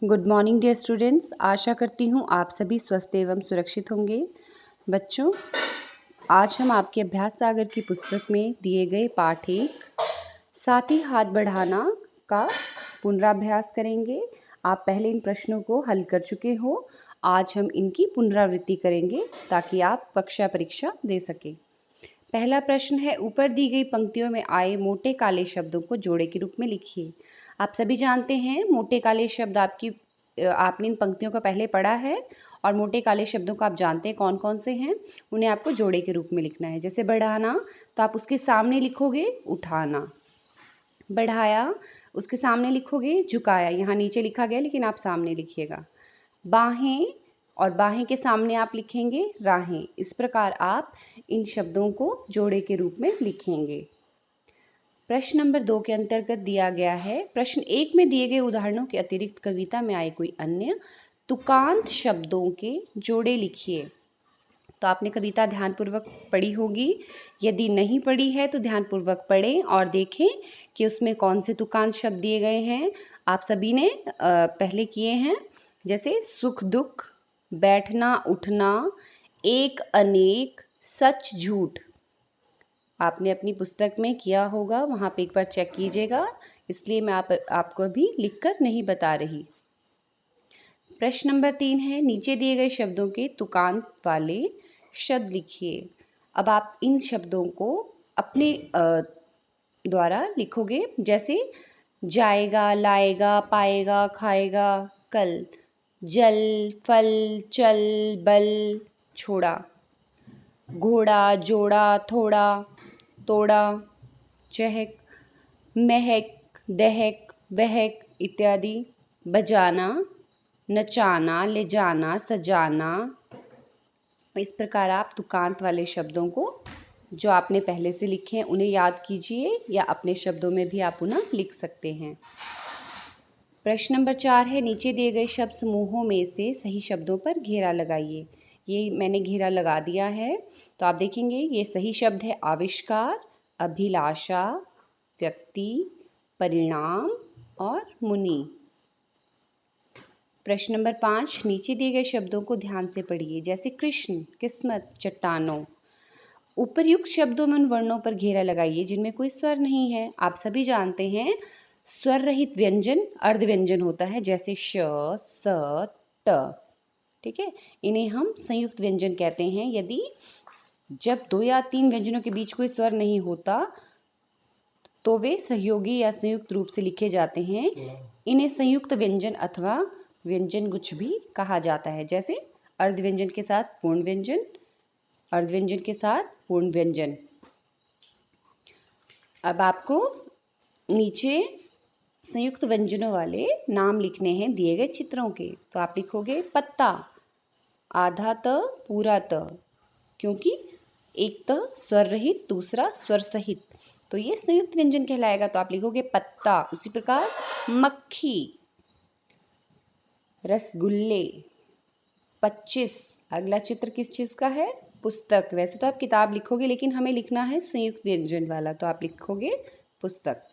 Good morning dear students. आशा करती हूँ आप सभी स्वस्थ एवं सुरक्षित होंगे। बच्चों, आज हम आपके अभ्यास सागर की पुस्तक में दिए गए पाठ 1 साथ ही हाथ बढ़ाना का पुनराभ्यास करेंगे। आप पहले इन प्रश्नों को हल कर चुके हो। आज हम इनकी पुनरावृत्ति करेंगे ताकि आप कक्षा परीक्षा दे सकें। पहला प्रश्न है, ऊपर दी गई पंक्तियों में आए मोटे काले शब्दों को जोड़े के रूप में लिखिए। आप सभी जानते हैं मोटे काले शब्द आपने इन पंक्तियों को पहले पढ़ा है और मोटे काले शब्दों को आप जानते हैं कौन कौन से हैं। उन्हें आपको जोड़े के रूप में लिखना है। जैसे बढ़ाना, तो आप उसके सामने लिखोगे उठाना। बढ़ाया, उसके सामने लिखोगे झुकाया। यहाँ नीचे लिखा गया लेकिन आप सामने लिखिएगा। बाहें, और बाहें के सामने आप लिखेंगे राहें। इस प्रकार आप इन शब्दों को जोड़े के रूप में लिखेंगे। प्रश्न नंबर 2 के अंतर्गत दिया गया है, प्रश्न 1 में दिए गए उदाहरणों के अतिरिक्त कविता में आए कोई अन्य तुकांत शब्दों के जोड़े लिखिए। तो आपने कविता ध्यानपूर्वक पढ़ी होगी। यदि नहीं पढ़ी है तो ध्यानपूर्वक पढ़ें और देखें कि उसमें कौन से तुकांत शब्द दिए गए हैं। आप सभी ने पहले किए हैं, जैसे सुख दुख, बैठना उठना, एक अनेक, सच झूठ। आपने अपनी पुस्तक में किया होगा, वहाँ पे एक बार चेक कीजिएगा। इसलिए मैं आपको अभी लिखकर नहीं बता रही। प्रश्न नंबर 3 है, नीचे दिए गए शब्दों के तुकांत वाले शब्द लिखिए। अब आप इन शब्दों को अपने द्वारा लिखोगे। जैसे जाएगा, लाएगा, पाएगा, खाएगा, कल। जल, फल, चल, बल, छोड़ा। घोड़ा, जोड़ा, थोड़ा, तोड़ा, चहक, महक, दहक, बहक इत्यादि। बजाना, नचाना, ले जाना, सजाना। इस प्रकार आप तुकांत वाले शब्दों को जो आपने पहले से लिखे हैं उन्हें याद कीजिए या अपने शब्दों में भी आप उन्हें लिख सकते हैं। प्रश्न नंबर 4 है, नीचे दिए गए शब्द समूहों में से सही शब्दों पर घेरा लगाइए। ये मैंने घेरा लगा दिया है। तो आप देखेंगे ये सही शब्द है आविष्कार, अभिलाषा, व्यक्ति, परिणाम और मुनि। प्रश्न नंबर 5, नीचे दिए गए शब्दों को ध्यान से पढ़िए। जैसे कृष्ण, किस्मत, चट्टानों। उपर्युक्त शब्दों में उन वर्णों पर घेरा लगाइए जिनमें कोई स्वर नहीं है। आप सभी जानते हैं स्वर रहित व्यंजन अर्ध व्यंजन होता है, जैसे श, स, ट। ठीक है, इन्हें हम संयुक्त व्यंजन कहते हैं। यदि जब 2 या 3 व्यंजनों के बीच कोई स्वर नहीं होता तो वे सहयोगी या संयुक्त रूप से लिखे जाते हैं। इन्हें संयुक्त व्यंजन अथवा व्यंजन गुच्छ भी कहा जाता है। जैसे अर्ध व्यंजन के साथ पूर्ण व्यंजन, अर्ध व्यंजन के साथ पूर्ण व्यंजन। अब आपको नीचे संयुक्त व्यंजनों वाले नाम लिखने हैं दिए गए चित्रों के। तो आप लिखोगे पत्ता, आधा त, पूरा त, क्योंकि एक त स्वर रहित, दूसरा स्वर सहित, तो ये संयुक्त व्यंजन कहलाएगा। तो आप लिखोगे पत्ता। उसी प्रकार मक्खी, रसगुल्ले, 25। अगला चित्र किस चीज का है? पुस्तक। वैसे तो आप किताब लिखोगे लेकिन हमें लिखना है संयुक्त व्यंजन वाला, तो आप लिखोगे पुस्तक।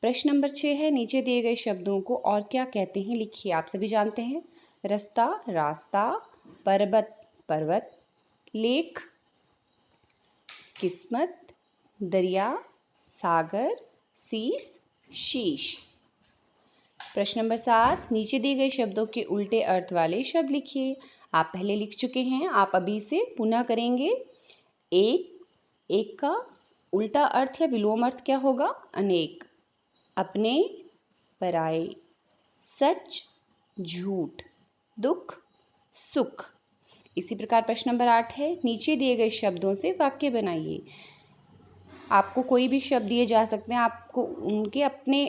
प्रश्न नंबर 6 है, नीचे दिए गए शब्दों को और क्या कहते हैं लिखिए। आप सभी जानते हैं रास्ता, रास्ता, पर्वत, पर्वत, लेख, किस्मत, दरिया, सागर, शीश, शीश। प्रश्न नंबर 7, नीचे दिए गए शब्दों के उल्टे अर्थ वाले शब्द लिखिए। आप पहले लिख चुके हैं, आप अभी से पुनः करेंगे। एक का उल्टा अर्थ या विलोम अर्थ क्या होगा? अनेक। अपने, पराए, सच, झूठ, दुख, सुख। इसी प्रकार प्रश्न नंबर 8 है, नीचे दिए गए शब्दों से वाक्य बनाइए। आपको कोई भी शब्द दिए जा सकते हैं, आपको उनके अपने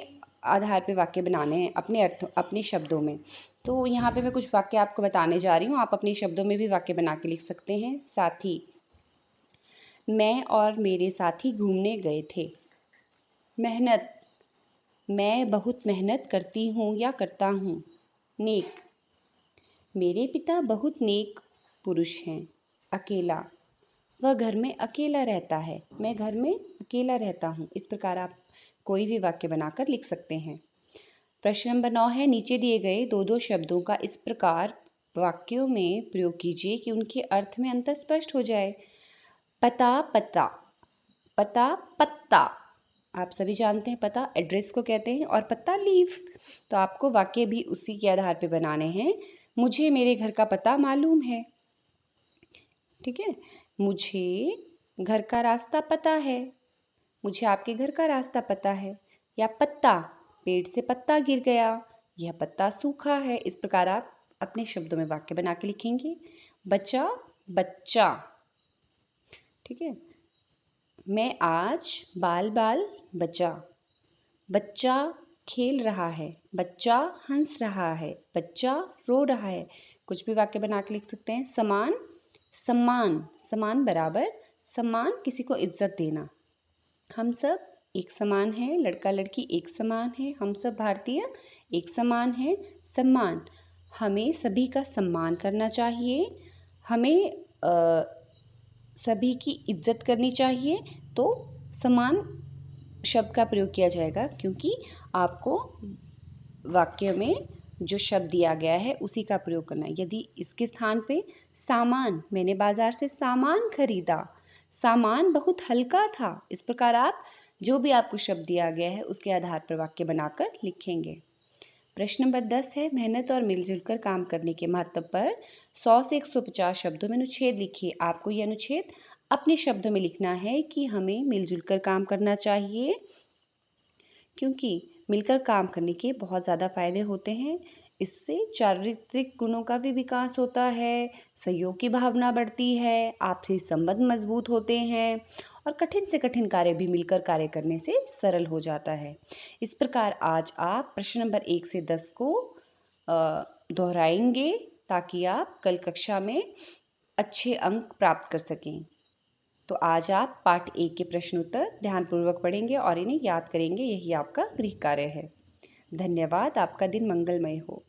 आधार पे वाक्य बनाने हैं, अपने अर्थ, अपने शब्दों में। तो यहाँ पे मैं कुछ वाक्य आपको बताने जा रही हूँ, आप अपने शब्दों में भी वाक्य बना के लिख सकते हैं। साथी, मैं और मेरे साथी घूमने गए थे। मेहनत, मैं बहुत मेहनत करती हूँ या करता हूँ। नेक, मेरे पिता बहुत नेक पुरुष हैं। अकेला, वह घर में अकेला रहता है, मैं घर में अकेला रहता हूँ। इस प्रकार आप कोई भी वाक्य बनाकर लिख सकते हैं। प्रश्न नंबर 9 है, नीचे दिए गए दो दो शब्दों का इस प्रकार वाक्यों में प्रयोग कीजिए कि उनके अर्थ में अंतर स्पष्ट हो जाए। पता पता, पता पत्ता। आप सभी जानते हैं पता एड्रेस को कहते हैं और पत्ता लीफ। तो आपको वाक्य भी उसी के आधार पे बनाने हैं। मुझे मेरे घर का पता मालूम है। ठीक है, मुझे घर का रास्ता पता है। मुझे आपके घर का रास्ता पता है। या पत्ता, पेड़ से पत्ता गिर गया, यह पत्ता सूखा है। इस प्रकार आप अपने शब्दों में वाक्य बना के लिखेंगे। बचा बच्चा। ठीक है, मैं आज बाल बाल बचा। बच्चा खेल रहा है, बच्चा हंस रहा है, बच्चा रो रहा है। कुछ भी वाक्य बना के लिख सकते हैं। समान, सम्मान, समान बराबर, सम्मान किसी को इज्जत देना। हम सब एक समान हैं, लड़का लड़की एक समान है, हम सब भारतीय एक समान है। सम्मान, हमें सभी का सम्मान करना चाहिए, हमें सभी की इज्जत करनी चाहिए। तो समान शब्द का प्रयोग किया जाएगा क्योंकि आपको वाक्य में जो शब्द दिया गया है उसी का प्रयोग करना है। यदि इसके स्थान पे सामान, मैंने बाजार से सामान खरीदा, सामान बहुत हल्का था। इस प्रकार आप जो भी आपको शब्द दिया गया है उसके आधार पर वाक्य बनाकर लिखेंगे। प्रश्न नंबर 10 है, मेहनत और मिलजुल कर काम करने के महत्व पर 100 से 150 शब्दों में अनुच्छेद लिखिए। आपको यह अनुच्छेद अपने शब्दों में लिखना है कि हमें मिलजुल कर काम करना चाहिए क्योंकि मिलकर काम करने के बहुत ज़्यादा फायदे होते हैं। इससे चारित्रिक गुणों का भी विकास होता है, सहयोग की भावना बढ़ती है, आपसी संबंध मजबूत होते हैं और कठिन से कठिन कार्य भी मिलकर कार्य करने से सरल हो जाता है। इस प्रकार आज आप प्रश्न नंबर 1 से 10 को दोहराएंगे ताकि आप कल कक्षा में अच्छे अंक प्राप्त कर सकें। तो आज आप पाठ 1 के प्रश्न उत्तर ध्यानपूर्वक पढ़ेंगे और इन्हें याद करेंगे। यही आपका गृह कार्य है। धन्यवाद। आपका दिन मंगलमय हो।